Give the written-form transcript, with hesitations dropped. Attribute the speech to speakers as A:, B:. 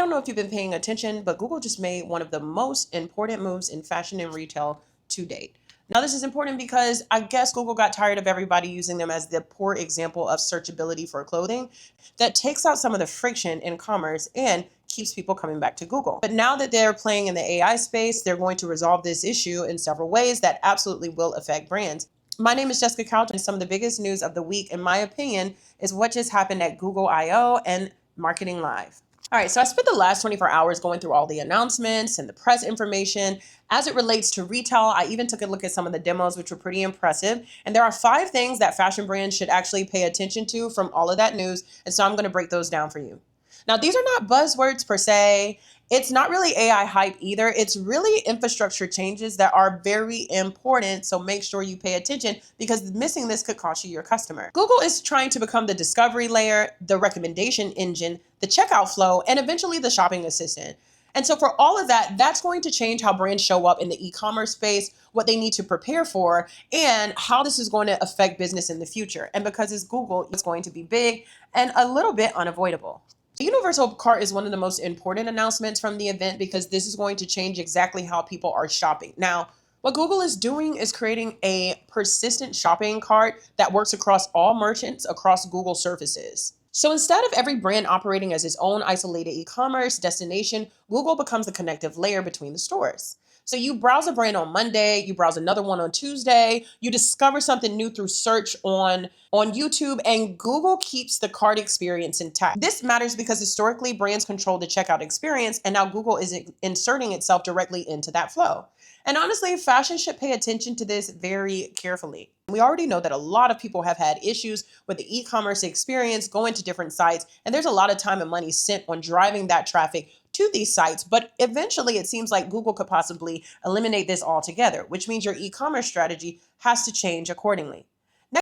A: don't know if you've been paying attention, but Google just made one of the most important moves in fashion and retail to date. Now, this is important because I guess Google got tired of everybody using them as the poor example of searchability for clothing that takes out some of the friction in commerce and keeps people coming back to Google. But now that they're playing in the AI space, they're going to resolve this issue in several ways that absolutely will affect brands. My name is Jessica Couch, and some of the biggest news of the week, in my opinion, is what just happened at Google I/O and Marketing Live. All right, so I spent the last 24 hours going through all the announcements and the press information as it relates to retail. I even took a look at some of the demos, which were pretty impressive. And there are 5 things that fashion brands should actually pay attention to from all of that news. And so I'm going to break those down for you. Now, these are not buzzwords per se. It's not really AI hype either. It's really infrastructure changes that are very important. So make sure you pay attention because missing this could cost you your customer. Google is trying to become the discovery layer, the recommendation engine, the checkout flow, and eventually the shopping assistant. And so for all of that, that's going to change how brands show up in the e-commerce space, what they need to prepare for, and how this is going to affect business in the future. And because it's Google, it's going to be big and a little bit unavoidable. The universal cart is one of the most important announcements from the event because this is going to change exactly how people are shopping. Now, what Google is doing is creating a persistent shopping cart that works across all merchants across Google surfaces. So instead of every brand operating as its own isolated e-commerce destination, Google becomes the connective layer between the stores. So you browse a brand on Monday, you browse another one on Tuesday, you discover something new through search on YouTube, and Google keeps the cart experience intact. This matters because historically brands control the checkout experience, and now Google is inserting itself directly into that flow. And honestly, fashion should pay attention to this very carefully. We already know that a lot of people have had issues with the e-commerce experience going to different sites, and there's a lot of time and money spent on driving that traffic to these sites. But eventually it seems like Google could possibly eliminate this altogether, which means your e-commerce strategy has to change accordingly.